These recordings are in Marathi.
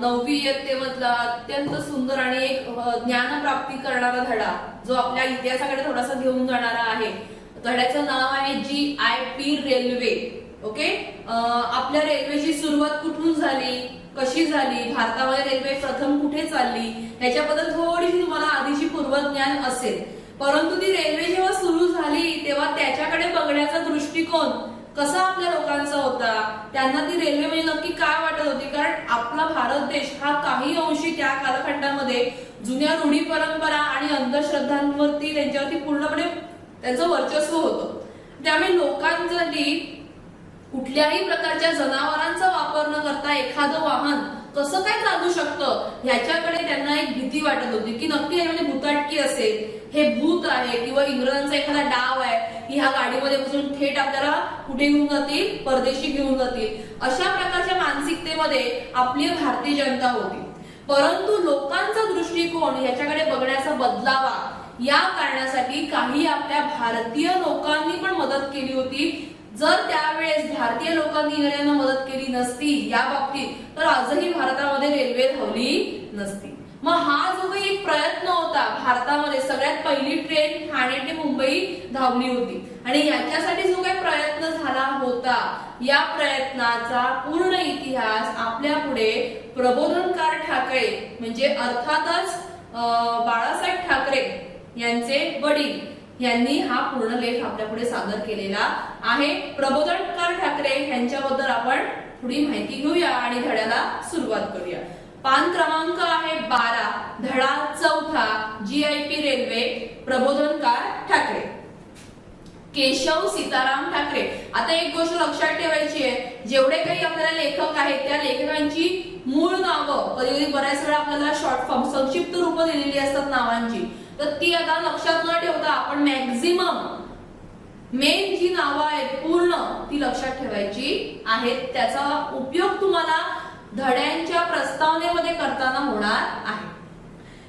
नववी इयत्तेमधला अत्यंत सुंदर आणि एक ज्ञान प्राप्ती करणारा धडा जो आपल्या इतिहासाकडे थोडासा घेऊन जाणारा आहे. धड्याचं नाव आहे GIP रेल्वे. ओके, आपल्या रेल्वेची सुरुवात कुठून झाली, कशी झाली, भारतामध्ये रेल्वे प्रथम कुठे चालली याच्याबद्दल थोडीशी तुम्हाला आधीची पूर्वज्ञान असेल. परंतु ती रेल्वे जेव्हा सुरू झाली तेव्हा त्याच्याकडे बघण्याचा दृष्टिकोन कसा आपल्या लोकांचा होता, त्यांना ती रेल्वे म्हणजे नक्की काय वाटत होती. कारण आपला भारत देश हा काही अंशी त्या कालखंडामध्ये जुन्या रूढी परंपरा आणि अंधश्रद्धांवरती त्यांच्यावरती पूर्णपणे त्यांचं वर्चस्व होतं. त्यामुळे लोकांसाठी कुठल्याही प्रकारच्या जनावरांचा वापर न करता एखादं वाहन कसं काय चालू शकतं ह्याच्याकडे त्यांना एक भीती वाटत होती की नक्की म्हणजे भूताटकी असेल, हे भूत आहे किंवा इंग्रजांचा एखादा डाव आहे की ह्या गाडीमध्ये बसून थेट आपल्याला कुठे घेऊन जातील, परदेशी घेऊन जातील. अशा प्रकारच्या मानसिकतेमध्ये आपली भारतीय जनता होती. परंतु लोकांचा दृष्टिकोन ह्याच्याकडे बघण्याचा बदलावा या कारणासाठी काही आपल्या भारतीय लोकांनी पण मदत केली होती. जर त्यावेळेस भारतीय लोकांनी इंग्रजांना मदत केली नसती या बाबतीत तर आजही भारतामध्ये रेल्वे धावली नसती. मग हा जो काही एक प्रयत्न होता भारतामध्ये, सगळ्यात पहिली ट्रेन ठाणे ते मुंबई धावली होती आणि याच्यासाठी जो काही प्रयत्न झाला होता या प्रयत्नाचा पूर्ण इतिहास आपल्या पुढे प्रबोधनकार ठाकरे म्हणजे अर्थातच बाळासाहेब ठाकरे यांचे वडील यांनी हा पूर्ण लेख आपल्या पुढे सादर केलेला आहे. प्रबोधनकार ठाकरे यांच्याबद्दल आपण थोडी माहिती घेऊया आणि धड्याला सुरुवात करूया. पान क्रमांक आहे 12, धडा 4, GIP रेल्वे, प्रबोधनकार ठाकरे. केशव सीताराम ठाकरे. आता एक गोष्ट लक्षात ठेवायची आहे, जेवढे काही आपल्याला लेखक आहेत त्या लेखकांची मूळ नावं कधी बऱ्याच वेळा आपल्याला शॉर्ट फॉर्म संक्षिप्त रूप दिलेली असतात नावांची, तर ती आता लक्षात न ठेवता आपण मॅक्झिमम मेन जी नावं आहेत पूर्ण ती लक्षात ठेवायची आहेत. त्याचा उपयोग तुम्हाला धड्यांच्या प्रस्तावनेमध्ये करताना होणार आहे.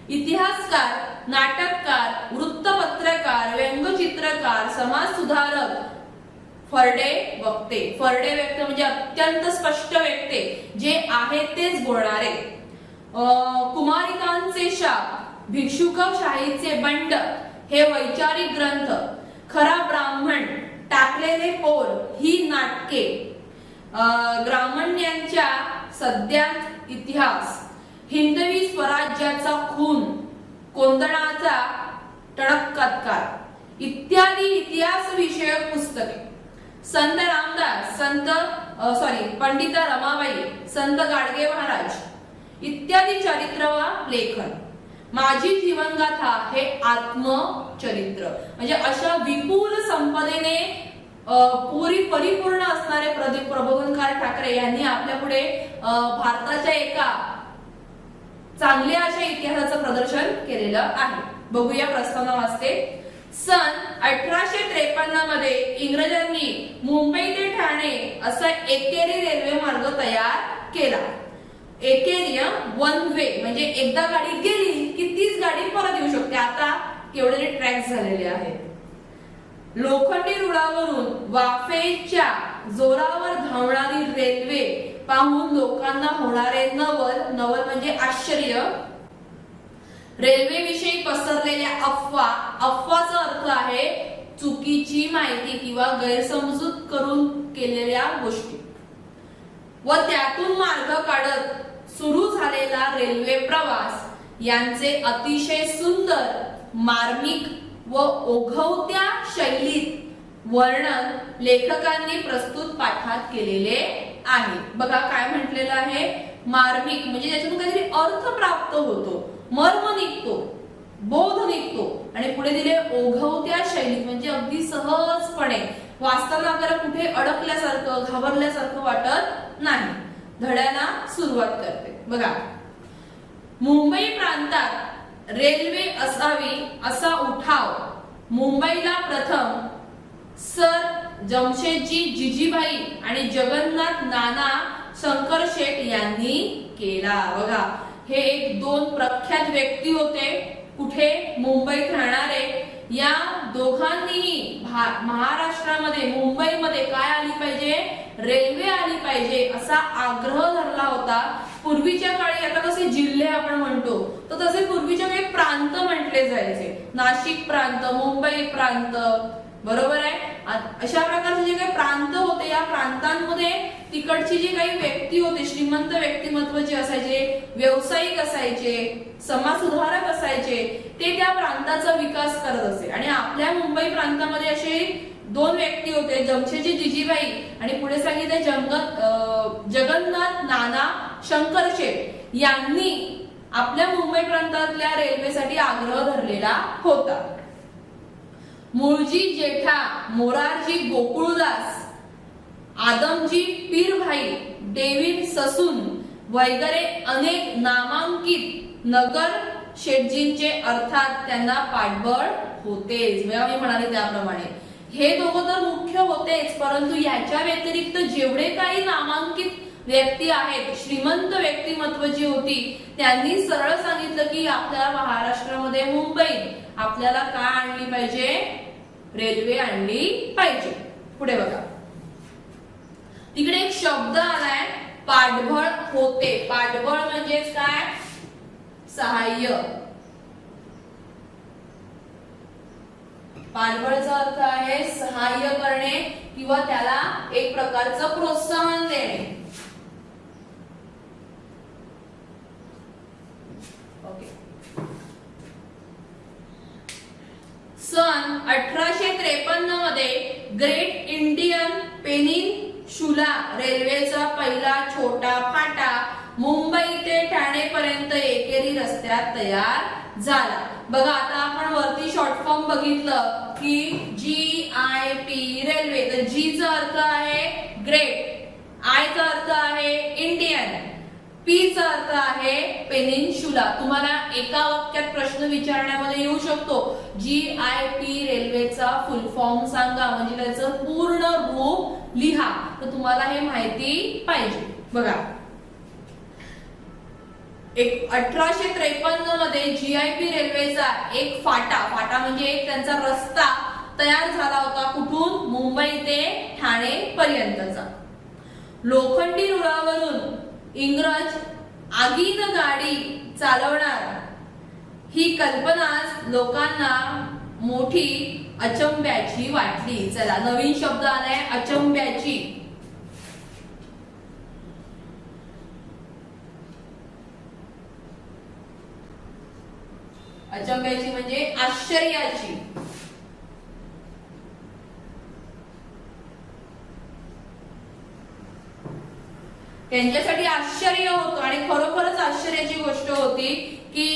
इतिहासकार, नाटककार, वृत्तपत्रकार, व्यंगचित्रकार, समाज सुधारक, फरडे वक्ते. फरडे व्यक्ती म्हणजे अत्यंत स्पष्ट व्यक्ती जे आहे तेच बोलणारे. कुमारिकांचे शाप, भिक्षुकशाहीचे बंड हे वैचारिक ग्रंथ, खरा ब्राह्मण, टाकलेले पोर ही नाटके, ग्रामण्यांच्या सद्यात इतिहास, हिंदवी स्वराज्याचा खून, कोंदणाचा टळकत्कार इत्यादी इतिहास विषयक पुस्तके. संत रामदास, पंडिता रमाबाई, संत गाडगे महाराज इत्यादी चरित्र व लेखन. माझी जीवनगाथा हे आत्मचरित्र. म्हणजे अशा विपुल संपदेने परिपूर्ण असणारे प्रबोधनकार ठाकरे यांनी आपल्या पुढे भारताच्या एका चांगल्या अशा इतिहासाचं प्रदर्शन केलेलं आहे. बघूया प्रस्तावना वाचते. सन 1853 मध्ये इंग्रजांनी मुंबई ते ठाणे असा एकेरी रेल्वे मार्ग तयार केला. एकेरी वन वे म्हणजे एकदा गाडी गेली की तीच गाडी परत येऊ शकते. आता केवढे ट्रॅक्स झालेले आहेत. लोखंडी रुळावरून वाफेच्या जोरावर धावणारी रेल्वे पाहून लोकांना होणारे नवल म्हणजे आश्चर्य. रेल्वे विषयी पसरलेल्या अफवाचा अर्थ आहे चुकीची माहिती किंवा गैरसमजूत करून केलेल्या गोष्टी व त्यातून मार्ग काढत सुरू झालेला रेल्वे प्रवास यांचे अतिशय सुंदर, मार्मिक व ओघवत्या शैलीत वर्णन लेखकांनी प्रस्तुत पाठात केलेले आहे. बघा काय म्हटलेलं आहे, मार्मिक म्हणजे त्याच्यातून काहीतरी अर्थ प्राप्त होतो, मर्म निघतो, बोध निघतो. आणि पुढे दिले ओघवत्या शैलीत म्हणजे अगदी सहजपणे वाचताना आपल्याला कुठे अडकल्यासारखं, घाबरल्यासारखं वाटत नाही. धड्याला सुरुवात करते. बघा, मुंबई प्रांतात रेल्वे असावी असा उठाव मुंबईला प्रथम सर जमशेदजी जिजीबाई आणि जगन्नाथ नाना शंकर शेठ यांनी केला. बघा, हे एक दोन प्रख्यात व्यक्ती होते, कुठे मुंबईत राहणारे. या दोघांनीही महाराष्ट्रामध्ये मुंबईमध्ये काय आली पाहिजे, रेल्वे आली पाहिजे असा आग्रह धरला होता. पूर्वीच्या काळी आता कसे जिल्हे आपण म्हणतो, तर तसे पूर्वीच्या काही प्रांत म्हटले जायचे. नाशिक प्रांत, मुंबई प्रांत, बरोबर आहे. अशा प्रकारचे जे काही प्रांत होते, या प्रांतांमध्ये तिकडची जी काही व्यक्ती होते, श्रीमंत व्यक्तिमत्वाचे असायचे, व्यावसायिक असायचे, समाजसुधारक असायचे, ते त्या प्रांताचा विकास करत असे. आणि आपल्या मुंबई प्रांतामध्ये असे दोन व्यक्ती होते, जमशेदजी जिजीबाई आणि पुढे सांगितले जगन्नाथ नाना शंकरशेठ यांनी आपल्या मुंबई प्रांतातल्या रेल्वेसाठी आग्रह धरलेला होता. मुळजी जेठा, मोरारजी गोकुळदास, आदमजी पीरभाई, डेव्हिड ससून वगैरे अनेक नामांकित नगर शेठजींचे अर्थात त्यांना पाठबळ होतेच. मी म्हणाले त्याप्रमाणे हे दोघं तर मुख्य होतेच, परंतु याच्या व्यतिरिक्त जेवढे काही नामांकित व्यक्ती आहेत, श्रीमंत व्यक्तिमत्व जी होती, त्यांनी सरळ सांगितलं की आपल्या महाराष्ट्रामध्ये मुंबईत आपल्याला काय आणली पाहिजे, रेल्वे आणली पाहिजे. पुढे बघा, तिकडे एक शब्द आलाय पाठबळ होते. पाठबळ म्हणजेच काय, सहाय्य. पाठबळचा अर्थ आहे सहाय्य करणे किंवा त्याला एक प्रकारचं प्रोत्साहन देणे. सन 1853 मध्ये ग्रेट इंडियन पेनिनशुला रेल्वेचा पहिला छोटा फाटा मुंबई ते ठाणे पर्यंत एकेरी रस्त्यात तयार झाला. बघा, आता आपण वरती शॉर्ट फॉर्म बघितलं की GIP रेल्वे. तर G चा अर्थ आहे ग्रेट, I चा अर्थ आहे इंडियन, P चा अर्थ आहे पेनिनशुला. तुम्हाला एका वाक्यात प्रश्न विचारण्यामध्ये येऊ शकतो, GIP रेल्वेचा फुल फॉर्म सांगा, म्हणजे त्याचं पूर्ण रूप लिहा. तर तुम्हाला हे माहिती पाहिजे. बघा, 1853 मध्ये GIP रेल्वेचा एक फाटा म्हणजे एक त्यांचा रस्ता तयार झाला होता. कुठून, मुंबई ते ठाणे पर्यंतचा. लोखंडी रुळावरून इंग्रज आगीन गाडी चालवणार ही कल्पना लोकांना मोठी अचंब्याची वाटली. चला, नवीन शब्द आलाय अचंब्याची. अचंब्याची म्हणजे आश्चर्याची. त्यांच्यासाठी आश्चर्य होतं आणि खरोखरच आश्चर्याची गोष्ट होती की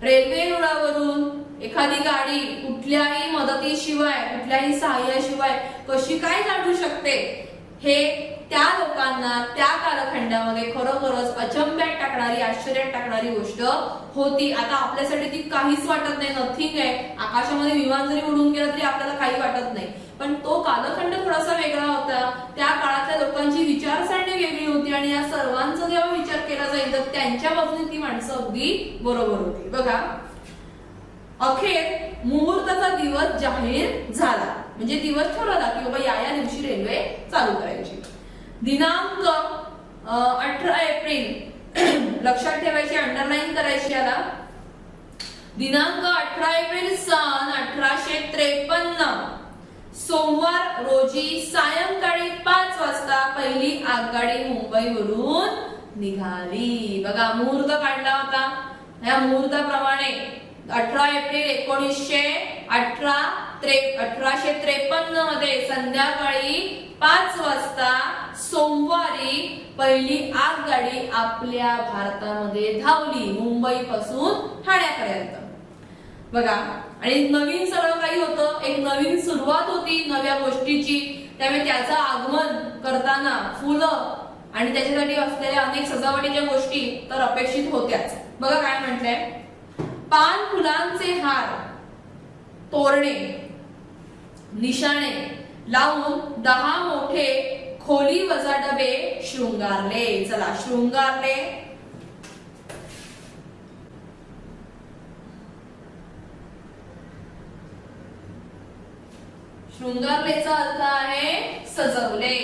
रेल्वे रुळावरून एखादी गाडी कुठल्याही मदतीशिवाय, कुठल्याही सहाय्याशिवाय कशी काय जाणू शकते, हे त्या लोकांना त्या कालखंडामध्ये खरोखरच अचंब्यात टाकणारी, आश्चर्यात टाकणारी गोष्ट होती. आता आपल्यासाठी ती काहीच वाटत नाही, नथिंग आहे. आकाशामध्ये विमान जरी उडून गेलं तरी आपल्याला काही वाटत नाही. पण तो कालखंड थोडासा वेगळा होता. त्या काळातल्या लोकांची विचारसरणी वेगळी होती आणि या सर्वांचा जेव्हा विचार केला जाईल तर त्यांच्या बाजूने ती माणसं अगदी बरोबर होती. बघा, अखेर मुहूर्ताचा दिवस जाहीर झाला, म्हणजे दिवस ठरवला की बाबा या दिवशी रेल्वे चालू करायची. दिनांक 18 एप्रिल लक्षात ठेवायची, अंडरलाईन करायची याला. दिनांक 18 एप्रिल सन 1853 सोमवार रोजी सायंकाळी 5 वाजता पहिली आगगाडी मुंबईवरून निघाली. बघा, मुहूर्त काढला होता. या मुहूर्ताप्रमाणे 18 एप्रिल 1853 मध्ये संध्याकाळी 5 वाजता सोमवारी पहिली आगगाडी आपल्या भारतामध्ये धावली, मुंबई पासून ठाण्यापर्यंत. बघा, आणि नवीन सगळं काही होतं, एक नवीन सुरुवात होती नव्या गोष्टीची. त्यामुळे त्याचं आगमन करताना फुलं आणि त्याच्यासाठी असलेल्या अनेक सजावटीच्या गोष्टी तर अपेक्षित होत्याच. बघा काय म्हटलंय, पान फुलांचे हार, तोरणे, निशाणे लावून 10 मोठे खोली वजा डबे शृंगारले. चला, शृंगारले शृंगारलेचा अर्थ आहे सजवले.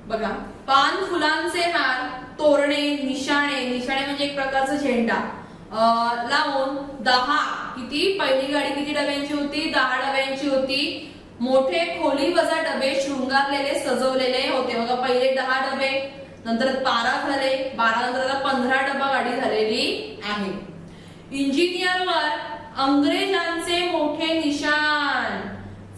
बघा, पान फुलांचे हार, तोरणे, निशाणे, निशाणे म्हणजे एक प्रकारचा झेंडा लावून 10 किती, पहिली गाडी किती डब्यांची होती, 10 डब्यांची होती. मोठे खोली वजा डबे शृंगारलेले सजवलेले होते. बघा, पहिले 10 डबे, नंतर 12 झाले, 12 नंतर 15 डबा गाडी झालेली आहे. इंजिनियरवर अंग्रेजांचे मोठे निशाण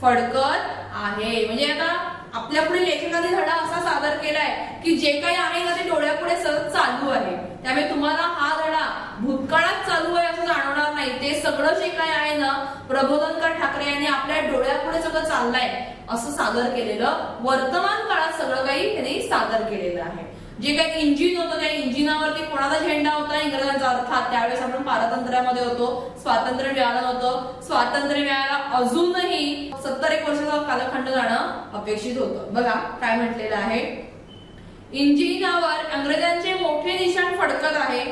फडकत आहे. म्हणजे आता आपल्या पुढे लेखकाने धडा असा सादर केलाय की जे काही आहे ना ते डोळ्यापुढे सतत चालू आहे. त्यामुळे तुम्हाला हा धडा भूतकाळात चालू आहे असं जाणवणार नाही. ते सगळं जे काही आहे ना प्रबोधनकर ठाकरे यांनी आपल्या डोळ्यापुढे सगळं चाललंय असं सादर केलेलं, वर्तमान काळात सगळं काही त्यांनी सादर केलेलं आहे. जे काही इंजिन होतं त्या इंजिनावरती कोणाचा झेंडा होता, इंग्रजांचा. अर्थात त्यावेळेस आपण पारतंत्र्यामध्ये होतो, स्वातंत्र्य मिळालं नव्हतं. स्वातंत्र्य मिळायला अजूनही 70 वर्षाचा कालखंड जाणं अपेक्षित होतं. बघा काय म्हटलेलं आहे, इंजिनावर अंग्रेजांचे मोठे निशाण फडकत आहे.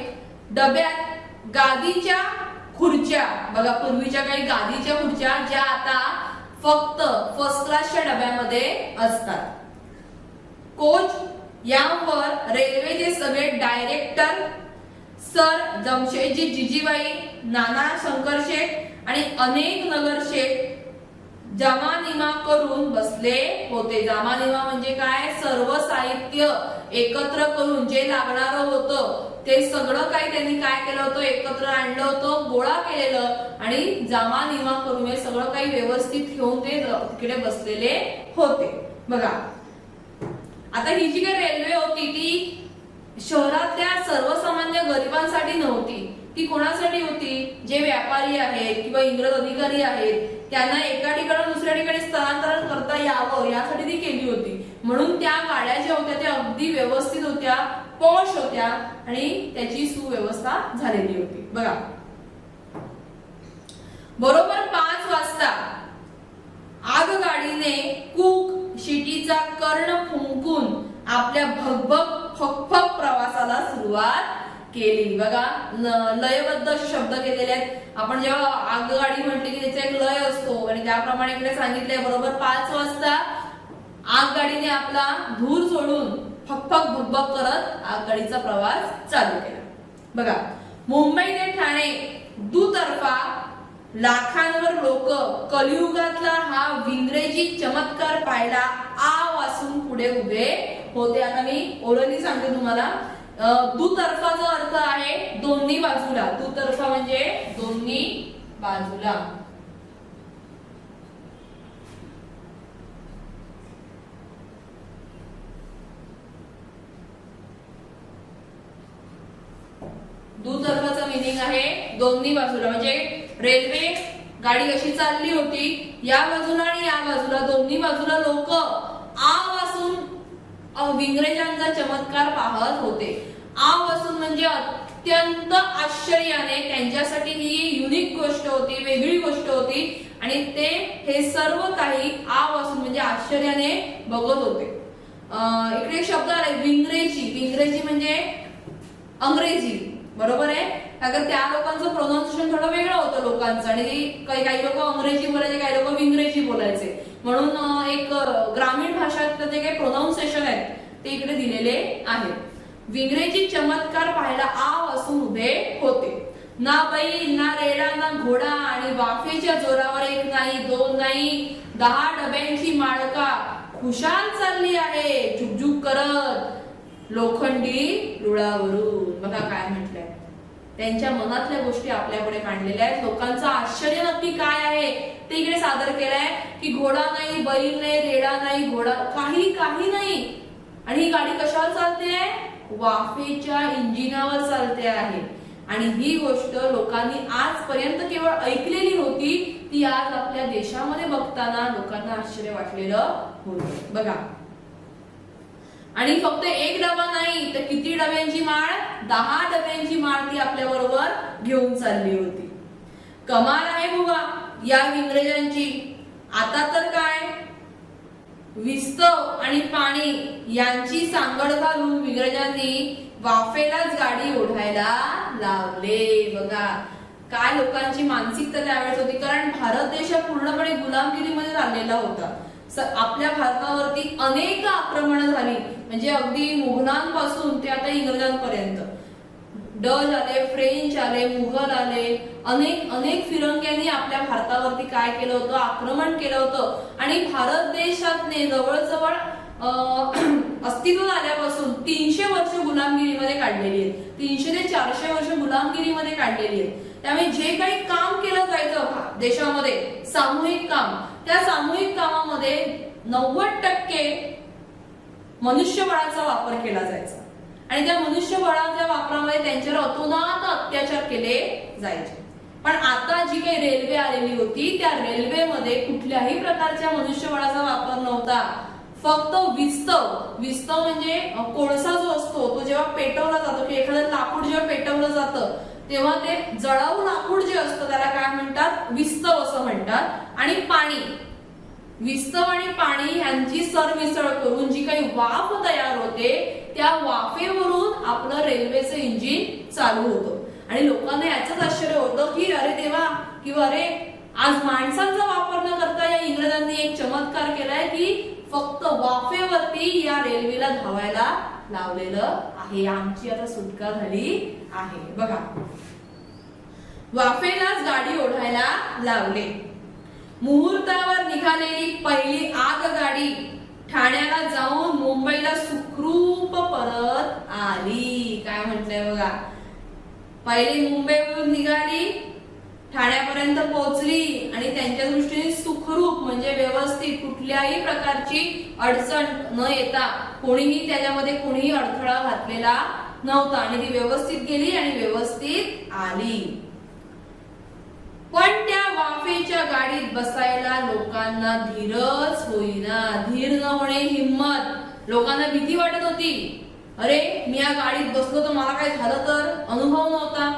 डब्यात गादीच्या खुर्च्या, बघा पूर्वीच्या काही गादीच्या खुर्च्या ज्या आता फक्त फर्स्ट क्लासच्या डब्यामध्ये असतात. कोच यावर रेल्वेचे सगळे डायरेक्टर सर जमशेदजी जिजीबाई, नाना शंकरशेठ आणि अनेक नगरशेठ जमानिमा करून बसले होते. जमानिमा म्हणजे काय, सर्व साहित्य एकत्र करून जे लागणार होतं ते सगळं काही त्यांनी काय केलं होतं, एकत्र आणलं होतं, गोळा केलेलं आणि जमानिमा करून हे सगळं काही व्यवस्थित घेऊन ते तिकडे बसलेले होते. बघा, आता ही जी काही रेल्वे होती ती शहरातल्या सर्वसामान्य गरिबांसाठी नव्हती. ती कोणासाठी होती, जे व्यापारी आहेत किंवा इंग्रज अधिकारी आहेत त्यांना एका ठिकाणी दुसऱ्या ठिकाणी स्थलांतरण करता यावं यासाठी ती केली होती. म्हणून त्या गाड्या ज्या होत्या त्या अगदी व्यवस्थित होत्या, पॉश होत्या आणि त्याची सुव्यवस्था झालेली होती. बघा, बरोबर 5 वाजता आगगाडीने कूक शिटीचा कर्ण फुंकून आपल्या भगभग फकफक प्रवासाला सुरुवात केली. बघा, लयबद्ध शब्द केलेले आहेत. आपण जेव्हा आगगाडी म्हटली की त्याचा एक लय असतो आणि त्याप्रमाणे इकडे सांगितलंय बरोबर 5 वाजता आगगाडीने आपला धूर सोडून फकफक भगभग करत आगगाडीचा प्रवास चालू केला. बघा, मुंबई ते ठाणे दुतर्फा लाखांवर लोक कलियुगातला हा विंग्रजी चमत्कार पाहायला आ वासून पुढे उभे होते. आता मी ओळखी सांगते तुम्हाला. दुतर्फाचा अर्थ आहे दोन्ही बाजूला. दुतर्फा म्हणजे दोन्ही बाजूला. दुतर्फाचा मिनिंग आहे दोन्ही बाजूला. म्हणजे रेल्वे गाडी अशी चालली होती, या बाजूला आणि या बाजूला दोन्ही बाजूला लोक आवासून इंग्रजांचा चमत्कार पाहत होते. आवासून म्हणजे अत्यंत आश्चर्याने, त्यांच्यासाठी ही युनिक गोष्ट होती, वेगळी गोष्ट होती आणि ते हे सर्व काही आवासून म्हणजे आश्चर्याने बघत होते. इकडे शब्द आले विंग्रेजी. विंग्रेजी म्हणजे अंग्रेजी, बरोबर आहे. कारण त्या लोकांचं प्रोनाउन्सिएशन थोडं वेगळं होतं लोकांचं आणि काही लोक अंग्रेजी बोलायचे, काही लोक विंग्रेजी बोलायचे. म्हणून एक ग्रामीण भाषातलं जे काही प्रोनाउन्सिएशन आहेत ते इकडे दिलेले आहेत. विंग्रेजी चमत्कार पाहायला आवासून उभे होते. ना बैल, ना रेडा, ना घोडा आणि वाफेच्या जोरावर 1 नाही 2 नाही 10 डब्यांची माळका खुशाल चालली आहे झुकझुक करत लोखंडी रुळावरून. बघा काय म्हटलंय, त्यांच्या मनातल्या गोष्टी आपल्यापुढे मांडलेल्या आहेत. लोकांचं आश्चर्य नक्की काय आहे ते इकडे सादर केलंय की घोडा नाही, बैल नाही, रेडा नाही, घोडा काही नाही. आणि ही गाडी कशावर चालते, वाफेच्या इंजिनावर चालते आहे. आणि ही गोष्ट लोकांनी आजपर्यंत केवळ ऐकलेली होती, ती आज आपल्या देशामध्ये बघताना लोकांना आश्चर्य वाटलेलं होतं. बघा, आणि फक्त 1 डबा नाही तर किती डब्यांची माळ, 10 डब्यांची माळ ती आपल्या बरोबर घेऊन चालली होती. कमाल आहे बघा या इंग्रजांची. आता तर काय, विस्तव आणि पाणी यांची सांगड घालून इंग्रजांनी वाफेलाच गाडी ओढायला लावले. बघा काय लोकांची मानसिकता त्यावेळेस होती, कारण भारत देश पूर्णपणे गुलामगिरीमध्ये चाललेला होता. आपल्या भारतावरती अनेक आक्रमणं झाली, म्हणजे अगदी मुघलांपासून ते आता इंग्रजांपर्यंत. डच आले, फ्रेंच आले, मुघल आले, अनेक फिरंग्यांनी आपल्या भारतावरती काय केलं होतं, आक्रमण केलं होतं. आणि भारत देशातने जवळजवळ अस्तित्वात आल्यापासून 300 वर्ष गुलामगिरीमध्ये काढलेली आहेत. 300 ते 400 वर्ष गुलामगिरीमध्ये काढलेली आहेत. त्यामुळे जे काही काम केलं जायचं देशामध्ये सामूहिक काम, त्या सामूहिक कामामध्ये 90% मनुष्यबळाचा वापर केला जायचा. आणि त्या मनुष्यबळाच्या वापरामध्ये त्यांच्यावर अतोनात अत्याचार केले जायचे. पण आता जी काही रेल्वे आलेली होती, त्या रेल्वेमध्ये कुठल्याही प्रकारच्या मनुष्यबळाचा वापर नव्हता. फक्त विस्तव म्हणजे कोळसा जो असतो तो जेव्हा पेटवला जातो, की एखादं लाकूड जेव्हा पेटवलं जातं तेव्हा ते जळाऊ लाकूड जे असतं त्याला काय म्हणतात, विस्तव असं म्हणतात. आणि पाणी, विस्तव आणि पाणी यांची सरमिसळ करून जी काही वाफ तयार होते, त्या वाफेवरून आपलं रेल्वेचं इंजिन चालू होतं. आणि लोकांना याचंच आश्चर्य होतं की अरे देवा, किंवा अरे आज माणसांचा वापर न करता या इंग्रजांनी एक चमत्कार केलाय की फक्त वाफेवरती या रेल्वेला धावायला लावलेलं आहे. आमची आता सुटका झाली आहे. बघा वाफेलाच गाडी ओढायला लावले. मुहूर्तावर निघालेली पहिली आगगाडी ठाण्याला जाऊन मुंबईला सुखरूप परत आली. काय म्हटलंय बघा, पहिली मुंबईवरून निघाली, ठाण्यापर्यंत पोहोचली आणि त्यांच्या दृष्टीने सुखरूप म्हणजे व्यवस्थित, कुठल्याही प्रकारची अडचण न येता, कोणीही त्याच्यामध्ये कोणीही अडथळा घातलेला नव्हता आणि ती व्यवस्थित गेली आणि व्यवस्थित आली. पण त्या वाफेच्या गाडीत बसायला लोकांना धीरच होईना. धीर न होणे, हिम्मत. लोकांना भीती वाटत होती. अरे मी या गाडीत बसलो तर मला काय झालं तर, अनुभव नव्हता.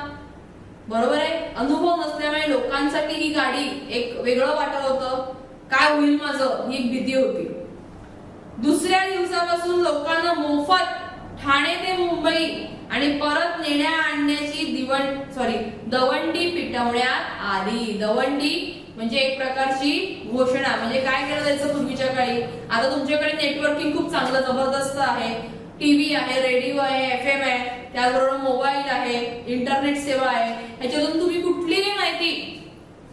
बरोबर आहे, अनुभव नसल्यामुळे लोकांसाठी ही गाडी एक वेगळं वाटत होतं. काय होईल माझं, ही भीती होती. दुसऱ्या दिवसापासून लोकांना मोफत ठाणे ते मुंबई आणि परत नेण्या आणण्याची दवंडी पिटवण्यात आली. दवंडी म्हणजे एक प्रकारची घोषणा. म्हणजे काय केलं जायचं पूर्वीच्या काळी, आता तुमच्याकडे नेटवर्किंग खूप चांगलं जबरदस्त आहे, टीव्ही आहे, रेडिओ आहे, FM आहे, त्याचबरोबर मोबाईल आहे, इंटरनेट सेवा आहे. ह्याच्यातून तुम्ही कुठलीही माहिती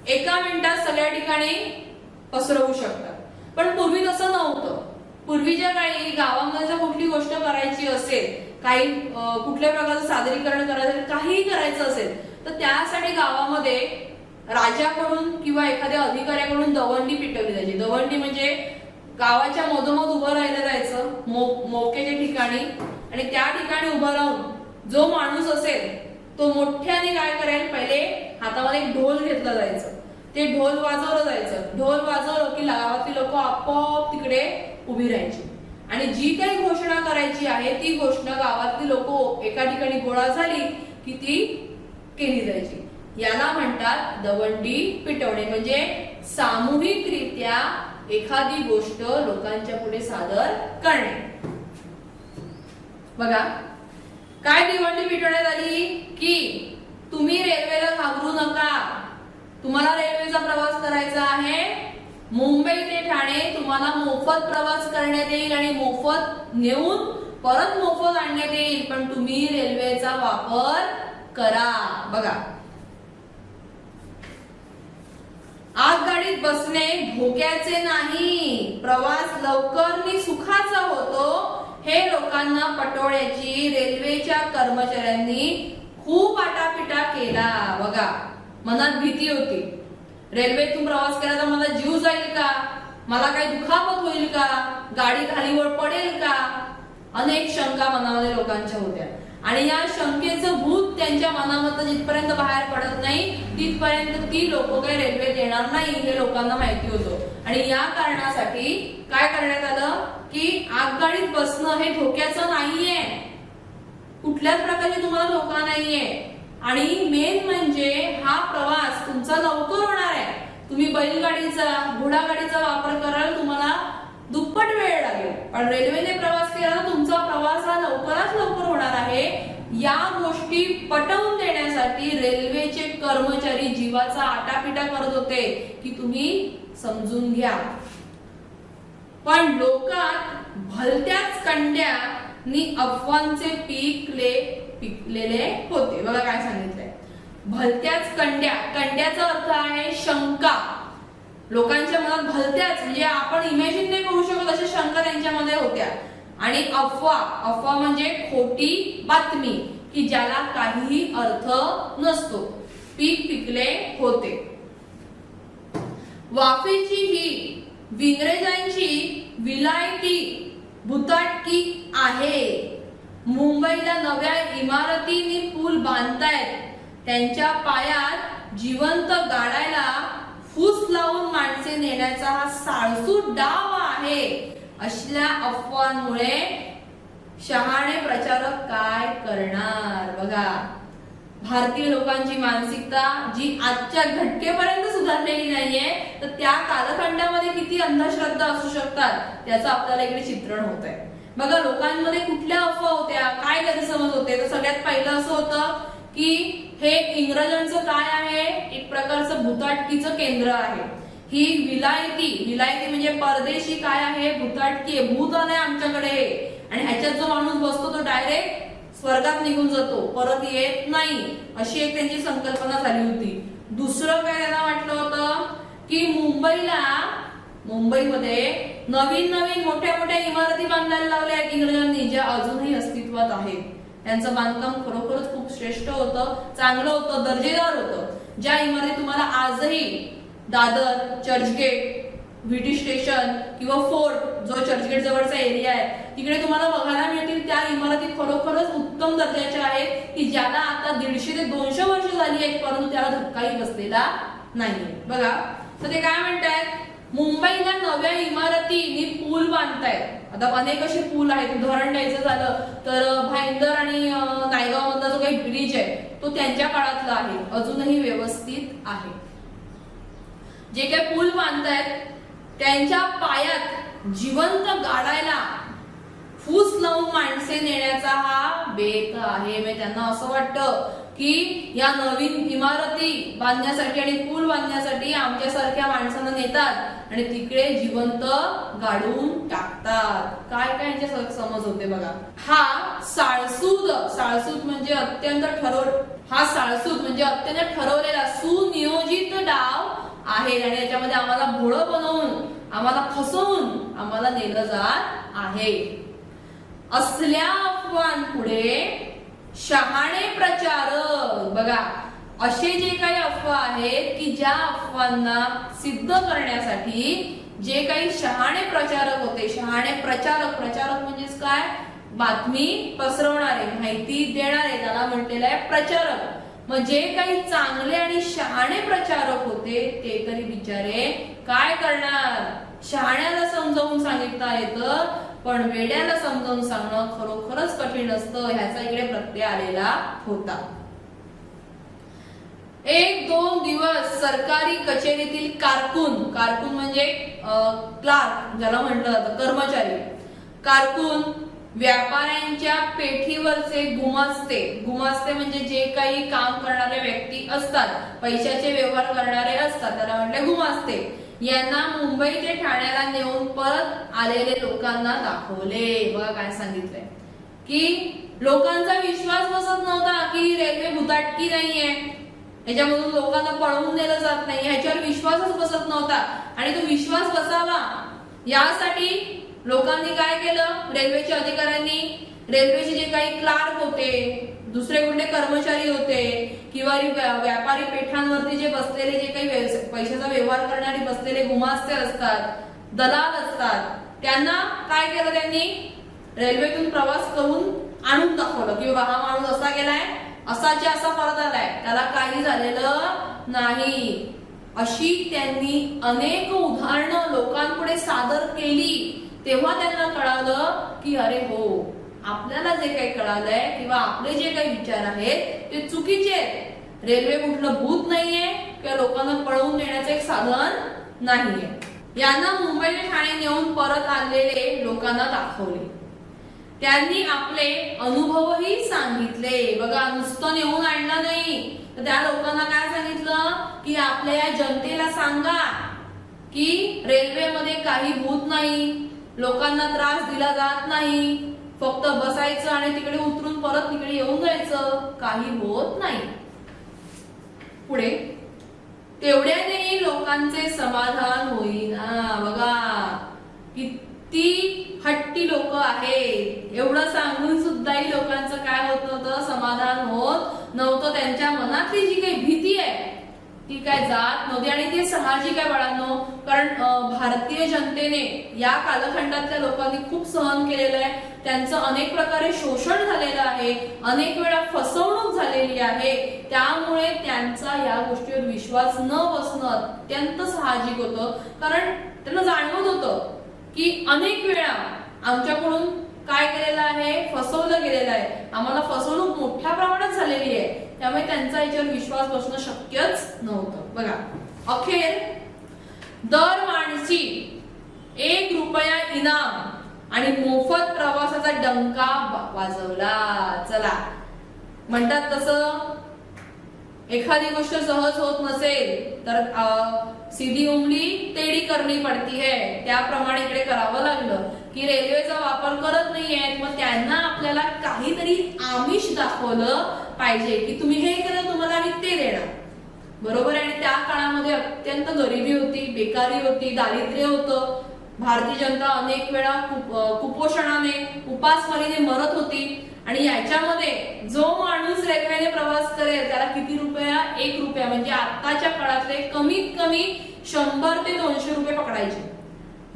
एका मिनिटात सगळ्या ठिकाणी पसरवू शकता. पण पूर्वी तसं नव्हतं. पूर्वीच्या काळी गावामध्ये जर कुठली गोष्ट करायची असेल, काही कुठल्या प्रकारचं सादरीकरण करायचं, काहीही करायचं असेल तर त्यासाठी गावामध्ये राजाकडून किंवा एखाद्या अधिकाऱ्याकडून दवंडी पिटवली जायची. दवंडी म्हणजे गावाच्या मधोमध उभं राहिलं जायचं मोक्याच्या ठिकाणी आणि त्या ठिकाणी उभं राहून जो माणूस असेल तो मोठ्याने काय करेल, पहिले हातामध्ये एक ढोल घेतला जायचं, ते ढोल वाजवलं जायचं. ढोल वाजवलं की गावातील लोक आपोआप तिकडे उभी राहायची आणि जी काही घोषणा करायची आहे ती घोषणा गावातील लोक एका ठिकाणी गोळा झाली की ती केली जायची. याला म्हणतात दवंडी पिटवणे. म्हणजे सामूहिकरित्या एखादी गोष्ट लोकांच्या पुढे सादर करणे. बघा काय दवंडी पिटवण्यात आली की तुम्ही रेल्वेला घाबरू नका, तुम्हाला रेल्वेचा प्रवास करायचा आहे, मुंबई ते ठाणे तुम्हाला मोफत प्रवास करण्यात येईल आणि मोफत नेऊन परत मोफत आणण्यात येईल, पण तुम्ही रेल्वेचा वापर करा. बघा आगगाडीत बसणे धोक्याचे नाही, प्रवास लवकर आणि सुखाचा होतो हे लोकांना पटवण्याची रेल्वेच्या कर्मचाऱ्यांनी खूप आटापिटा केला. बघा मनात भीती होती, रेल्वेतून प्रवास केला तर मला जीव जाईल का, मला काही दुखापत होईल का, गाडी खालीवर पडेल का, अनेक शंका मनामध्ये लोकांच्या होत्या. आणि या शंकेचं भूत त्यांच्या मनामध्ये जिथपर्यंत बाहेर पडत नाही तिथपर्यंत ती लोक काही रेल्वेत येणार नाही हे लोकांना माहिती होतं. आणि या कारणासाठी काय करण्यात आलं की आगगाडीत बसणं हे धोक्याचं नाहीये, कुठल्याच प्रकारची तुम्हाला धोका नाहीये. आणि मेन म्हणजे हा प्रवास तुमचा लवकर होणार आहे. तुम्ही बैलगाडीचा घोडागाडीचा वापर कराल तुम्हाला दुप्पट वेळ लागेल, पण रेल्वेने प्रवास असतील तर तुमचा प्रवास हा लवकरात लवकर होणार आहे, या गोष्टी पटवून देण्यासाठी रेल्वेचे कर्मचारी जीवाचा आटापिटा करत होते की तुम्ही समजून घ्या. पण लोकात भलत्याच कंड्यांनी अफवांचे पिकलेले होते. बघा काय सांगितलंय, भलत्याच कंड्याचा अर्थ आहे शंका. लोकांच्या मनात भलत्याच म्हणजे आपण इमॅजिन नाही करू शकत अशा शंका त्यांच्यामध्ये होत्या. आणि अफवा म्हणजे खोटी बातमी की ज्याला काहीही अर्थ नसतो. पिकले होते. वाफेची ही इंग्रजांची विलायती भुताटकी आहे. मुंबईला नव्या इमारतींनी पूल बांधतायत, त्यांच्या पायात जिवंत गाडायला फूस लावून माणसे नेण्याचा हा साळसूद डाव आहे. असल्या अफवांमुळे शहाणे प्रचारक काय करणार. बघा भारतीय लोकांची मानसिकता जी आजच्या घटकेपर्यंत सुधारलेली नाहीये, तर त्या कालखंडामध्ये किती अंधश्रद्धा असू शकतात त्याचं आपल्याला इकडे चित्रण होत आहे. बघा लोकांमध्ये कुठल्या अफवा होत्या, काय गैरसमज होते. तर सगळ्यात पहिलं असं होतं की हे इंग्रजांचं काय आहे, एक प्रकारचं भुताटकीचं केंद्र आहे. ही विलायती म्हणजे परदेशी काय आहे, भुताटकी आहे. भूत आलंय आमच्याकडे आणि ह्याच्यात जो माणूस बसतो तो डायरेक्ट स्वर्गात निघून जातो, परत येत नाही, अशी एक त्यांची संकल्पना झाली होती. दुसरं काय त्यांना वाटलं होतं की मुंबईमध्ये नवीन मोठ्या मोठ्या इमारती बांधायला लावल्या आहेत इंग्रजांनी, ज्या अजूनही अस्तित्वात आहेत. त्यांचं बांधकाम खरोखरच खूप श्रेष्ठ होतं, चांगलं होतं, दर्जेदार होतं. ज्या इमारती तुम्हाला आजही दादर, चर्चगेट, व्हीटी स्टेशन किंवा फोर्ट जो चर्चगेट जवळचा एरिया आहे तिकडे तुम्हाला बघायला मिळतील, त्या इमारती खरोखरच उत्तम दर्जाच्या आहेत की ज्याला आता 150 ते 200 वर्ष झाली आहेत, परंतु त्याला धक्काही बसलेला नाहीये. बघा तर ते काय म्हणतायत, मुंबईला नव्या इमारतींनी पूल बांधतायत. आता अनेक असे पूल आहेत. उदाहरण द्यायचं झालं तर भाईंदर आणि नायगाव मधला जो काही ब्रिज आहे तो त्यांच्या काळातला आहे, अजूनही व्यवस्थित आहे. जे काही पूल बांधतायत त्यांच्या पायात जिवंत गाडायला फूस लावून माणसे नेण्याचा हा बेत आहे. म्हणजे त्यांना असं वाटतं की या नवीन इमारती बांधण्यासाठी आणि पूल बांधण्यासाठी आमच्यासारख्या माणसांना नेतात आणि तिकडे जिवंत गाडून टाकतात. काय यांच्या समज होते बघा. हा साळसूद म्हणजे अत्यंत ठरवलेला सुनियोजित डाव आहे आणि याच्यामध्ये आम्हाला भोळं बनवून, आम्हाला फसवून आम्हाला नेलं जात आहे. असल्या अफवांपुढे शहाणे प्रचारक, बघा असे जे काही अफवा आहेत की ज्या अफवांना सिद्ध करण्यासाठी जे काही शहाणे प्रचारक होते, शहाणे प्रचारक म्हणजेच काय, बातमी पसरवणारे, माहिती देणारे, त्याला म्हटलेलं आहे प्रचारक. मग जे काही चांगले आणि शहाणे प्रचारक होते ते तरी बिचारे काय करणार. शहाण्याला समजावून सांगितलं येतं पण वेड्याला समजावून सांगणं खरोखरच कठीण असतं. ह्याचा इकडे प्रत्यय आलेला होता. 1-2 दिवस सरकारी कचेरीतील कारकून म्हणजे क्लार्क ज्याला म्हटलं जातं, कर्मचारी, कारकून, व्यापाऱ्यांच्या पेठीवरचे गुमास्ते म्हणजे जे काही काम करणारे व्यक्ती असतात, पैशाचे व्यवहार करणारे असतात, त्याला म्हटले गुमास्ते, यांना मुंबई ते ठाण्याला नेऊन परत आलेले लोकांना दाखवले. बघा काय सांगितलंय की लोकांचा विश्वास बसत नव्हता की रेल्वे भुताटकी नाहीये, याच्यामधून लोकांना पळवून नेलं जात नाही, ह्याच्यावर विश्वासच बसत नव्हता. आणि तो विश्वास बसावा यासाठी लोकांनी काय केलं, रेल्वेच्या अधिकाऱ्यांनी रेल्वेचे जे काही क्लार्क होते, दुसरे कुठले कर्मचारी होते किंवा व्यापारी पेठांवरती जे बसलेले, जे काही पैशाचा व्यवहार करणारे बसलेले गुमास्ते असतात, दलाल असतात, त्यांना काय केलं, त्यांनी रेल्वेतून प्रवास करून आणून दाखवलं की बाबा हा माणूस असा गेलाय, असाच्या असा परत आलाय, त्याला काही झालेलं नाही. अशी त्यांनी अनेक उदाहरणं लोकांपुढे सादर केली. तेव्हा त्यांना कळालं की अरे हो, आपल्याला जे काही कळालंय किंवा आपले जे काही विचार आहेत ते चुकीचे आहेत. रेल्वे कुठलं भूत नाहीये किंवा लोकांना पळवून नेण्याचं एक साधन नाहीये. यांना मुंबई ते ठाणे नेऊन परत आणलेले लोकांना दाखवले. त्यांनी आपले अनुभवही सांगितले. बघा, नुसतं नेऊन आणलं नाही, तर त्या लोकांना काय सांगितलं की आपल्या या जनतेला सांगा की रेल्वेमध्ये काही भूत नाही, लोकांना त्रास दिला जात नाही, फक्त बसायचं आणि तिकडे उतरून परत तिकडे येऊन जायचं, काही होत नाही. पुढे, तेवढ्याने लोकांचे समाधान होईना. बघा किती हट्टी लोक आहेत, एवढं सांगून सुद्धाही लोकांचं काय होत नव्हतं, समाधान होत नव्हतं. त्यांच्या मनातली जी काही भीती आहे ती काय जात नव्हती. आणि ते साहजिक आहे बाळांनो, कारण भारतीय जनतेने या कालखंडातल्या लोकांनी खूप सहन केलेलं आहे. त्यांचं अनेक प्रकारे शोषण झालेलं आहे, अनेक वेळा फसवणूक झालेली आहे. त्यामुळे त्यांचा या गोष्टीवर विश्वास न बसणं अत्यंत साहजिक होतं, कारण त्यांना जाणवत होतं की अनेक वेळा आमच्याकडून काय केलेलं आहे, फसवलं गेलेलं आहे, आम्हाला फसवणूक मोठ्या प्रमाणात झालेली आहे. त्यामुळे त्यांचा याच्यावर विश्वास बसणं शक्यच नव्हतं. बघा, अखेर दर माणसी 1 रुपया इनाम आणि मोफत प्रवासाचा डंका वाजवला. चला, म्हणतात तसं एखादी गोष्ट सहज होत नसेल तर सीधी उंगली टेढ़ी करनी पड़ती है, त्याप्रमाणे इकडे करावं लागलं की रेल्वेचा वापर करत नाहीये, मग त्यांना आपल्याला काहीतरी आमिष दाखवलं पाहिजे की तुम्ही हे केलं तुम्हाला आम्ही ते देणार. बरोबर आहे. आणि त्या काळामध्ये अत्यंत गरिबी होती, बेकारी होती, दारिद्र्य होतं. भारतीय जनता अनेक वेळा कुपोषणाने, उपासमारीने मरत होती. आणि याच्यामध्ये जो माणूस रेल्वेने प्रवास करेल त्याला किती रुपया, 1 रुपया, म्हणजे आताच्या काळातले कमीत कमी 100 ते 200 रुपये पकडायचे.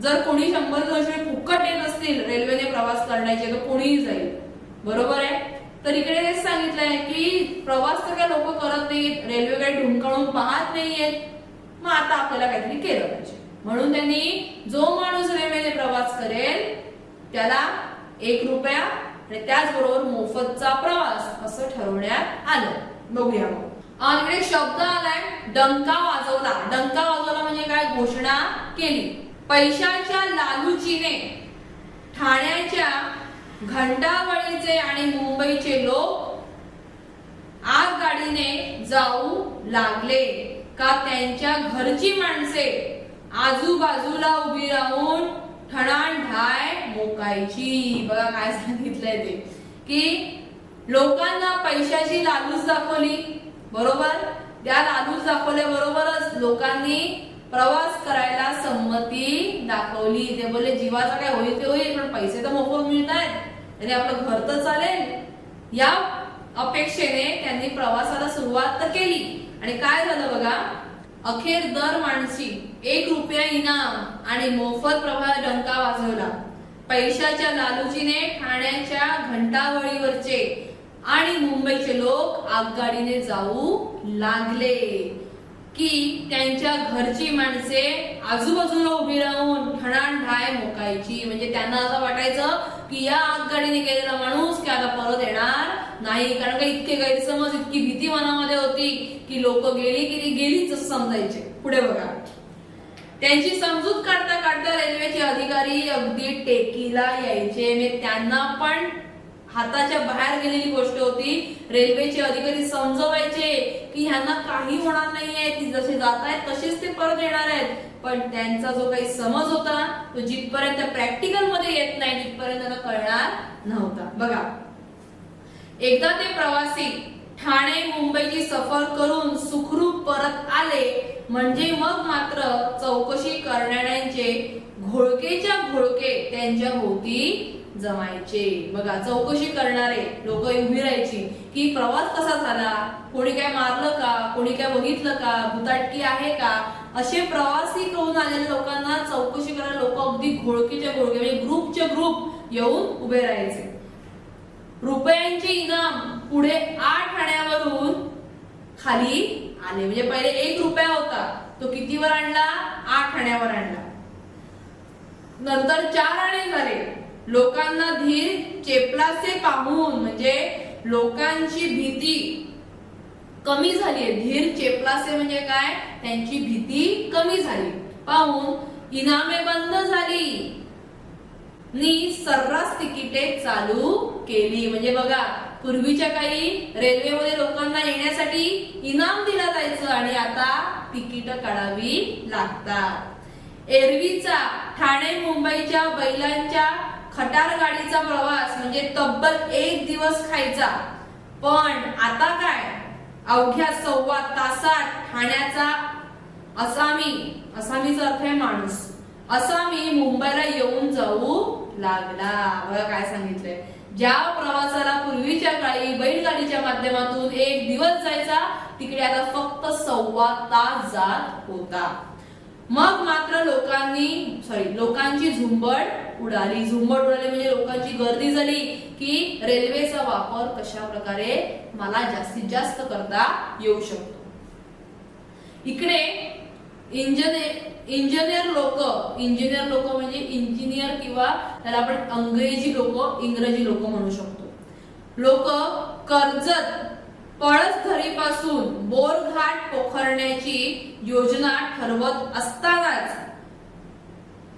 जर कोणी 100-200 रुपये फुकट येत असतील रेल्वेने प्रवास करण्याचे तर कोणीही जाईल. बरोबर आहे. तर इकडे हेच सांगितलंय की प्रवास तर काय लोक करत नाहीत, रेल्वेकडे ढुंकाळून पाहत नाहीयेत, मग आता आपल्याला काहीतरी केलं पाहिजे. म्हणून त्यांनी जो माणूस रेल्वेने प्रवास करेल त्याला 1 रुपया आणि त्याचबरोबर मोफतचा प्रवास असं ठरवण्यात आलं. बघूया मग. इकडे शब्द आलाय डंका वाजवला. डंका वाजवला म्हणजे काय, घोषणा केली. पैशाच्या लालूचीने ठाण्याच्या घंटावळीचे आणि मुंबईचे लोक आगगाडीने जाऊ लागले का त्यांच्या घरची माणसे आजूबाजूला उभी राहून ठणाठाय मोकायची. बघा काय सांगितलंय ते की लोकांना पैशाची लालूच दाखवली. बरोबर, त्या लालूच दाखवल्याबरोबरच लोकांनी प्रवास करायला संमती दाखवली. ते बोलले जीवाचा काय होईल ते होईल, पण पैसे तर मोफत मिळतात आणि आपलं घर तर चालेल. या अपेक्षेने त्यांनी प्रवासाला सुरुवात तर केली. आणि काय झालं बघा, अखेर दर माणसी 1 रुपया इनाम आणि मोफत प्रवास डंका वाजवला. पैशाच्या लालूचीने ठाण्याच्या घंटावळीवरचे आणि मुंबईचे लोक आगगाडीने जाऊ लागले की त्यांच्या घरची माणसे आजूबाजूला उभी राहून ठणाठाय मोकायची. म्हणजे त्यांना असं वाटायचं की या आगगाडीने गेलेला माणूस की आता परत येणार नाही, कारण का इतके गैरसमज, इतकी भीती मनामध्ये होती की लोक गेली की गेलीच असं समजायचे. पुढे बघा, त्यांची समजूत काढता काढता रेल्वेचे अधिकारी अगदी टेकीला यायचे. म्हणजे त्यांना पण हाताच्या बाहेर गेलेली गोष्ट होती. रेल्वेचे अधिकारी समजवायचे की ह्यांना काही होणार नाहीये, ती जसे जात आहेत तसेच ते परत येणार आहेत. पण त्यांचा जो काही समज होता तो जिथपर्यंत प्रॅक्टिकल मध्ये येत नाही तिथपर्यंत त्यांना कळणार नव्हता. बघा, एकदा ते प्रवासी ठाणे मुंबईची सफर करून सुखरूप परत आले म्हणजे मग मात्र चौकशी करणाऱ्यांचे घोळकेच्या घोळके त्यांच्या भोवती जमायचे. बघा, चौकशी करणारे लोक उभी राहायची की प्रवास कसा झाला, कोणी काय मारलं का, कोणी काय बघितलं का, भुताटकी आहे का, असे प्रवासी करून आलेल्या लोकांना चौकशी करायला लोक अगदी घोळकेच्या घोळके म्हणजे ग्रुपचे ग्रुप येऊन उभे राहायचे. रुपयांचे इनाम पुढे 8 आण्यावरून खाली आले. म्हणजे पहिले 1 रुपया होता तो कितीवर आणला, 8 आण्यावर आणला. नंतर 4 आणे झाले. लोकांना धीर चेपलासे पाहून म्हणजे लोकांची भीती कमी झाली. धीर चेपलासे म्हणजे काय, त्यांची भीती कमी झाली पाहून इनामे बंद झाली. नी सर्रास तिकिटे चालू केली. म्हणजे बघा, पूर्वीच्या काही रेल्वेमध्ये लोकांना येण्यासाठी इनाम दिला जायचं आणि आता तिकीट काढावी लागतात. एरवीचा ठाणे मुंबईच्या बैलांच्या खटार गाडीचा प्रवास म्हणजे तब्बल 1 दिवस खायचा. पण आता काय, अवघ्या 1.25 तासात ठाण्याचा असामीचा अर्थ आहे माणूस, असामी मुंबईला येऊन जाऊ लागला. बघा काय सांगितलंय, ज्या प्रवासाला पूर्वीच्या काळी बैलगाडीच्या माध्यमातून 1 दिवस जायचा, तिकडे आता फक्त 1.25 तास जात होता. मग मात्र लोकांची झुंबड उडाली म्हणजे लोकांची गर्दी झाली की रेल्वेचा वापर कशा प्रकारे मला जास्तीत जास्त करता येऊ शकतो. इकडे इंजिनियर लोक म्हणजे इंजिनियर किंवा त्याला आपण इंग्रजी लोक म्हणू शकतो. लोक कर्जत पळसधरीपासून बोरघाट पोखरण्याची योजना ठरवत असतानाच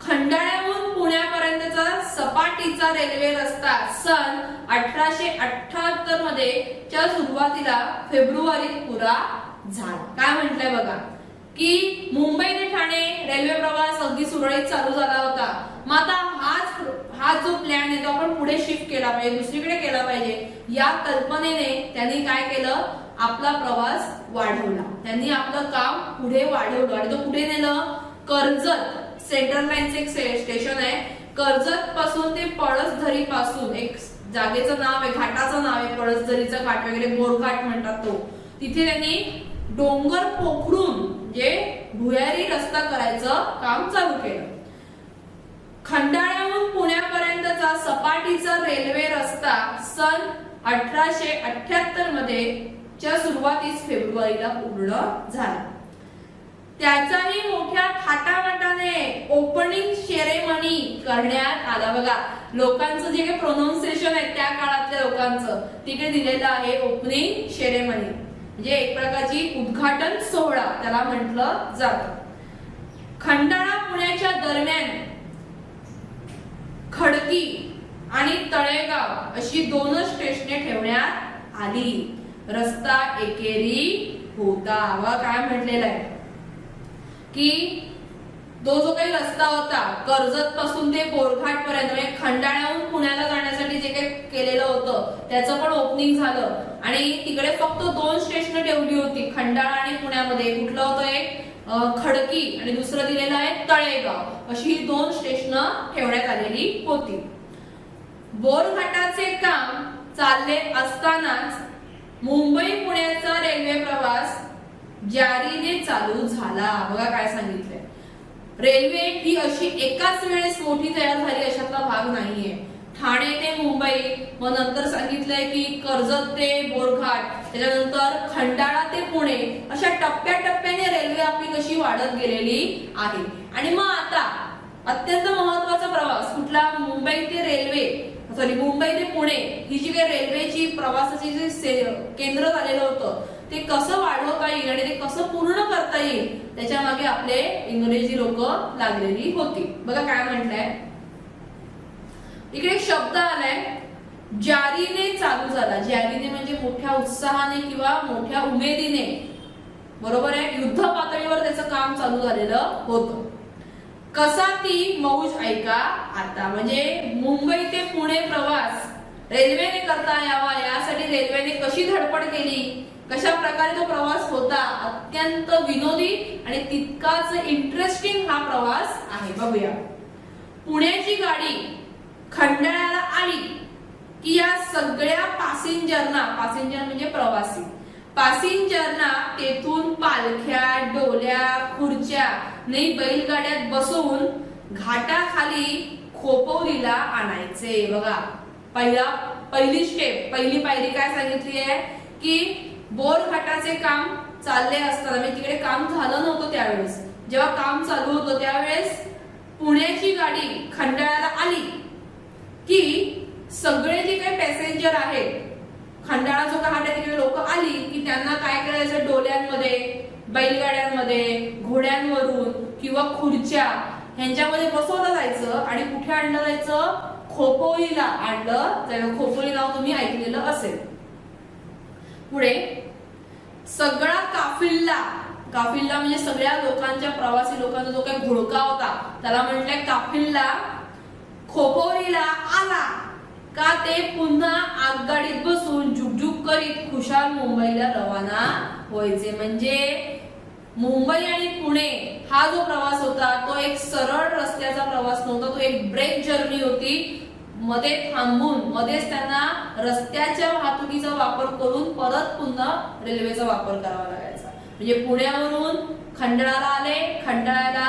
खंडाळ्याहून पुण्यापर्यंतचा सपाटीचा रेल्वे रस्ता सन 1878 मध्ये च्या सुरुवातीला फेब्रुवारीत पुरा झाला. काय म्हटलंय बघा की मुंबई ते ठाणे रेल्वे प्रवास अगदी सुरळीत चालू झाला होता. मग आता हा जो प्लॅन आहे तो आपण पुढे शिफ्ट केला पाहिजे, दुसरीकडे केला पाहिजे. या कल्पनेने त्यांनी काय केलं, आपला प्रवास वाढवला. त्यांनी आपलं काम पुढे वाढवलं आणि तो कुठे नेलं, कर्जत सेंट्रल लाईनचे एक स्टेशन आहे, कर्जत पासून ते पळसधरी पासून एक जागेचं नाव आहे, घाटाचं नाव आहे पळसधरीचा घाट वगैरे बोरघाट म्हणतात तो. तिथे त्यांनी डोंगर पोखरून जे भुयारी रस्ता करायचं काम चालू केलं. खंडाळ्याहून पुण्यापर्यंतचा सपाटीचा रेल्वे रस्ता सन 1878 मध्ये च्या सुरुवातीस फेब्रुवारीला पूर्ण झाला. त्याचाही मोठ्या थाटामाटाने ओपनिंग सेरेमनी करण्यात आला. बघा, लोकांचं जे काही प्रोनाउन्सिएशन आहे त्या काळातल्या लोकांचं तिकडे दिलेलं आहे ओपनिंग सेरेमनी, म्हणजे एक प्रकारची उद्घाटन सोहळा त्याला म्हटलं जातं. खंडाळा पुण्याच्या दरम्यान खडकी आणि तळेगाव अशी 2 स्टेशने ठेवण्यात आली. रस्ता एकेरी होता. व काय म्हटलेलं आहे की जो काही रस्ता होता कर्जत पासून ते बोरघाट पर्यंत म्हणजे खंडाळ्याहून पुण्याला जाण्यासाठी जे काही केलेलं होतं त्याचं पण ओपनिंग झालं आणि तिकडे फक्त 2 स्टेशन ठेवली होती खंडाळा आणि पुण्यामध्ये. कुठलं होतं, एक खडकी आणि दुसरं दिलेलं आहे तळेगाव, अशी 2 स्टेशन ठेवण्यात आलेली होती. बोरघाटाचे काम चालले असतानाच मुंबई पुण्याचा रेल्वे प्रवास जारीने चालू झाला. बघा काय सांगितलंय, रेल्वे ही अशी एकाच वेळेस मोठी तयार झाली अशातला भाग नाहीये. ठाणे ते मुंबई, मग नंतर सांगितलंय की कर्जत ते बोरघाट, त्याच्यानंतर खंडाळा ते पुणे, अशा टप्प्याटप्प्याने रेल्वे आपली कशी वाढत गेलेली आहे. आणि मग आता अत्यंत महत्वाचा प्रवास कुठला, मुंबई ते पुणे ही जी काही रेल्वेची प्रवासाची जे केंद्र झालेलं होतं ते कसं वाढवता येईल आणि ते कसं पूर्ण करता येईल त्याच्या मागे आपले इंग्रजी लोक लागलेली होती. बघा काय म्हटलंय, इकडे एक शब्द आलाय जारीने चालू झाला. जारीने म्हणजे मोठ्या उत्साहाने किंवा मोठ्या उमेदीने, बरोबर आहे, युद्ध पातळीवर त्याचं काम चालू झालेलं होतं. कसा ती मौज ऐका आता, म्हणजे मुंबई ते पुणे प्रवास रेल्वेने करता यावा यासाठी रेल्वेने कशी धडपड केली, कशा प्रकारे तो प्रवास होता. अत्यंत विनोदी आणि तितकाच इंटरेस्टिंग हा प्रवास आहे. बघूया, पुण्याची गाडी खंडाळ्याला आली की या सगळ्या पॅसेंजर म्हणजे पासिंजरना तेथून पालख्या, डोल्या, खुर्च्या नाही बैलगाड्यात बसवून घाटाखाली खोपोलीला आणायचे. बघा, पहिली पायरी काय सांगितली आहे की बोरघाटाचे काम चालले असताना, म्हणजे तिकडे काम झालं नव्हतं त्यावेळेस, जेव्हा काम चालू होतं त्यावेळेस पुण्याची गाडी खंडाळ्याला आली की सगळे जे काही पॅसेंजर आहेत, खंडाळा जो घाट आहे तिकडे लोक आली की त्यांना काय करायचं, डोल्यांमध्ये, बैलगाड्यांमध्ये, घोड्यांवरून किंवा खुर्च्या ह्यांच्यामध्ये बसवलं जायचं आणि कुठे आणलं जायचं, खोपोलीला आणलं जाईल. खोपोली नाव तुम्ही ऐकलेलं असेल. पुढे सगळा काफिल्ला, काफिल्ला म्हणजे सगळ्या लोकांच्या, प्रवासी लोकांचा जो काही घोळका होता त्याला म्हटलंय काफिल्ला खोपोलीला आला का ते पुन्हा आगगाडीत बसून जुगजुग करीत खुशाल मुंबईला रवाना व्हायचे. म्हणजे मुंबई आणि पुणे हा जो प्रवास होता तो एक सरळ रस्त्याचा प्रवास नव्हता, तो एक ब्रेक जर्नी होती. मध्ये थांबून मध्येच त्यांना रस्त्याच्या वाहतुकीचा वापर करून परत पुन्हा रेल्वेचा वापर करावा लागायचा. म्हणजे पुण्यावरून खंडाळ्याला आले, खंडाळ्याला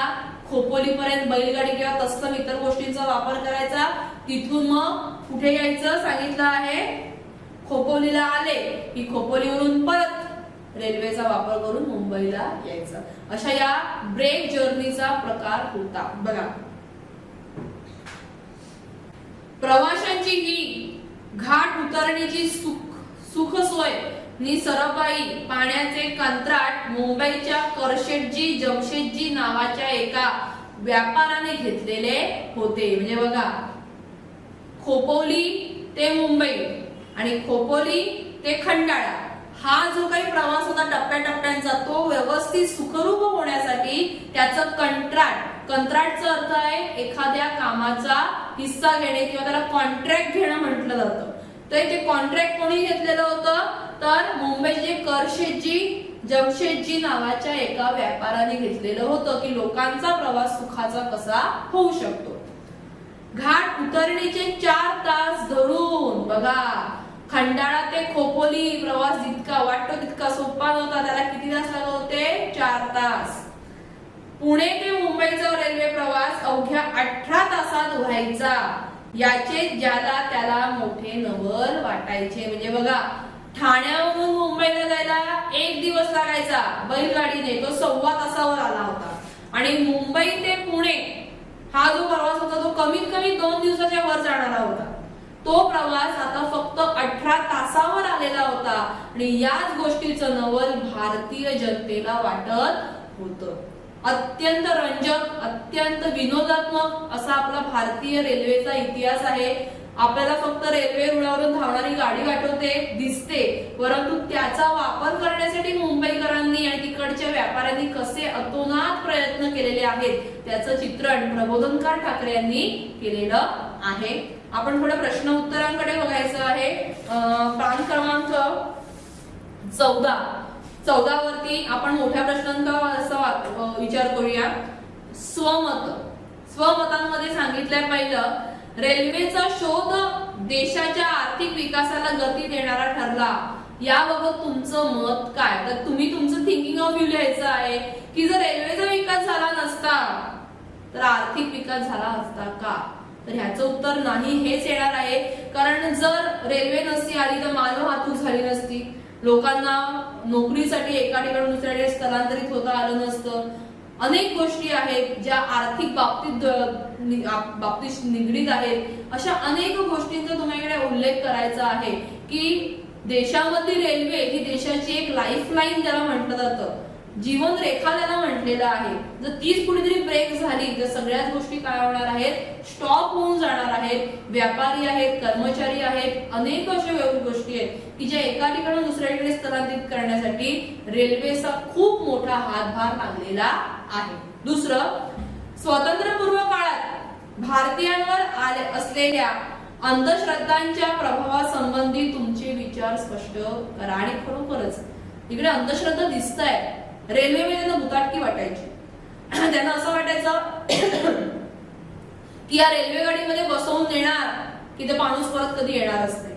खोपोलीपर्यंत बैलगाडी किंवा तत्सम इतर गोष्टींचा वापर करायचा. तिथून मग कुठे यायचं सांगितलं आहे, खोपोलीला आले की खोपोलीवरून परत रेल्वेचा वापर करून मुंबईला यायचं. अशा या ब्रेक जर्नीचा प्रकार होता. बघा, प्रवाशांची ही घाट उतरण्याची सुख सोय नि सरपाई पाण्याचे कंत्राट मुंबईच्या करशेटजी जमशेदजी नावाच्या एका व्यापाराने घेतलेले होते. म्हणजे बघा, खोपोली ते मुंबई आणि खोपोली ते खंडाळा हा जो काही प्रवास होता टप्प्याटप्प्यांचा, तो व्यवस्थित सुखरूप होण्यासाठी त्याचं कंत्राटचा अर्थ आहे एखाद्या कामाचा हिस्सा घेणे किंवा त्याला कॉन्ट्रॅक्ट घेणं म्हटलं जातं. तर ते कॉन्ट्रॅक्ट कोणी घेतलेलं होतं, तर मुंबईचे करशेटजी जमशेदजी नावाच्या एका व्यापाराने घेतलेलं होतं की लोकांचा प्रवास सुखाचा कसा होऊ शकतो. घाट उतरणीचे 4 तास धरून, बघा खंडाळा ते खोपोली प्रवास जितका वाटतो तितका सोपा नव्हता. त्याला किती तास लागत होते? 4 तास. पुणे ते मुंबईचा रेल्वे प्रवास अवघ्या 18 तासात व्हायचा. याचे ज्याला त्याला मोठे नवल वाटायचे. म्हणजे बघा, ठाण्यावरून मुंबईला जायला 1 दिवस लागायचा बैलगाडीने, तो 1.25 तासावर आला होता. आणि मुंबई ते पुणे हा जो प्रवास होता तो कमीत कमी 2 दिवसाच्या वर जाणारा होता. तो प्रवास आता फक्त 18 तासावर आलेला होता. आणि याच गोष्टीचं नवल भारतीय जनतेला वाटत होतं. अत्यंत रंजक, अत्यंत विनोदात्मक असा आपला भारतीय रेल्वेचा इतिहास आहे. आपल्याला फक्त रेल्वे रुळावरून धावणारी गाडी आठवते, दिसते, परंतु त्याचा वापर करण्यासाठी मुंबईकरांनी आणि तिकडच्या व्यापाऱ्यांनी कसे अतोनात प्रयत्न केलेले आहेत त्याचं चित्रण प्रबोधनकार ठाकरे यांनी केलेलं आहे. आपण थोडं प्रश्न उत्तरांकडे बघायचं आहे. पान क्रमांक 14 वरती आपण मोठ्या प्रश्नांचा असा विचार करूया. स्वमतांमध्ये सांगितलंय पहिलं, रेल्वेचा शोध देशाच्या आर्थिक विकासाला गती देणारा ठरला. याबाबत तुमचं मत काय? तर तुम्ही तुमचं थिंकिंग ऑफ व्ह्यू लिहायचं आहे की जर रेल्वेचा विकास झाला नसता तर आर्थिक विकास झाला असता का? तर ह्याचं उत्तर नाही हेच येणार आहे. कारण जर रेल्वे नसती आली तर मानव वाहतूक झाली नसती, लोकांना नोकरीसाठी एका ठिकाणून दुसऱ्या ठिकाणी स्थलांतरित होता आलं नसतं. अनेक गोष्टी आहेत ज्या आर्थिक बाबतीत निगडीत आहेत. अशा अनेक गोष्टींचा तुम्हाला उल्लेख करायचा आहे की देशामधली रेल्वे ही देशाची एक लाईफलाईन ज्याला म्हटलं जातं, जीवन रेखा त्याला म्हटलेलं आहे. जर तीच कुठेतरी ब्रेक झाली तर सगळ्याच गोष्टी काय होणार आहेत? स्टॉप होऊन जाणार आहेत. व्यापारी आहेत, कर्मचारी आहेत, अनेक अशा गोष्टी आहेत की ज्या एका ठिकाणून दुसऱ्या ठिकाणी स्थलांतरित करण्यासाठी रेल्वेचा खूप मोठा हातभार लागलेला आहे. दुसरं, स्वातंत्र्यपूर्व काळात भारतीयांवर आले असलेल्या अंधश्रद्धांच्या प्रभावासंबंधी तुमचे विचार स्पष्ट करा. आणि खरोखरच इकडे अंधश्रद्धा दिसत आहे. रेल्वेमध्ये त्यांना भुताटकी वाटायची. त्यांना असं वाटायचं की या रेल्वे गाडीमध्ये बसवून नेणार की ते माणूस परत कधी येणारच नाही.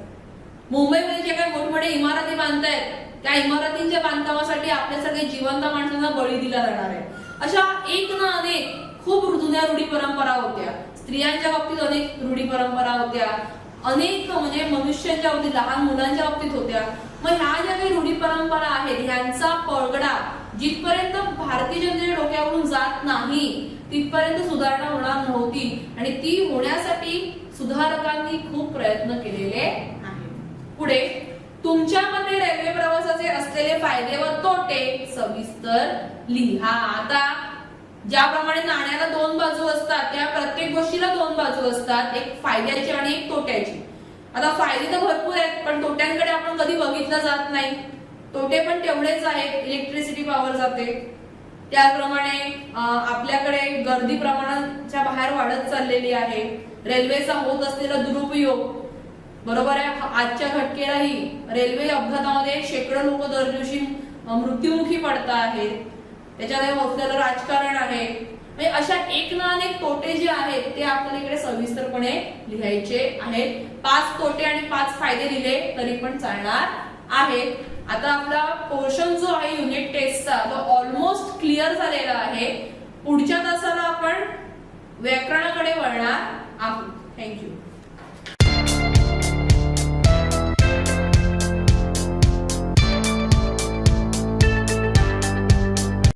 मुंबईमध्ये जे काही मोठमोठ्या इमारती बांधतायत त्या इमारतींच्या बांधकामासाठी आपल्यासारखे जिवंत माणसांना बळी दिला जाणार आहे. अशा एक ना अनेक खूप जुन्या रूढी परंपरा होत्या. स्त्रियांच्या बाबतीत अनेक रूढी परंपरा होत्या. अनेक म्हणजे मनुष्यांच्या बाबतीत, लहान मुलांच्या बाबतीत होत्या. मग ह्या ज्या काही रूढी परंपरा आहेत ह्यांचा पडगडा जिथपर्यंत भारतीय जनतेच्या डोक्यावरून जात नाही तिथपर्यंत सुधारणा होणार नव्हती. आणि ती होण्यासाठी सुधारकांनी खूप प्रयत्न केलेले आहेत. पुढे, तुमच्या मते रेल्वे प्रवासाचे असलेले फायदे व तोटे सविस्तर लिहा. आता ज्याप्रमाणे नाण्याला दोन बाजू असतात त्या प्रत्येक गोष्टीला दोन बाजू असतात, एक फायद्याची आणि एक तोट्याची. आता फायदे तर भरपूर आहेत पण तोट्यांकडे आपण कधी बघितलं जात नाही. तोटे पण तेवढेच आहेत, इलेक्ट्रिसिटी पॉवर जाते. त्याचप्रमाणे आपल्याकडे गर्दी प्रमाणाच्या बाहेर वाढत चाललेली आहे. रेल्वेचा होत असलेला दुरुपयोग बरोबर आहे. आजच्या घटकेलाही रेल्वे अपघातामध्ये शेकडो लोक दर दिवशी मृत्युमुखी पडत आहेत. त्याच्यामध्ये असलेलं राजकारण आहे. म्हणजे अशा एक ना अनेक तोटे जे आहेत ते आपल्याला इकडे सविस्तरपणे लिहायचे आहेत. 5 तोटे आणि 5 फायदे लिहिले तरी पण चालणार आहेत. आता आपला पोर्शन जो आहे युनिट टेस्टचा तो ऑलमोस्ट क्लिअर झालेला आहे. पुढच्या तासाला आपण व्याकरणाकडे वळणार आहोत. थँक्यू.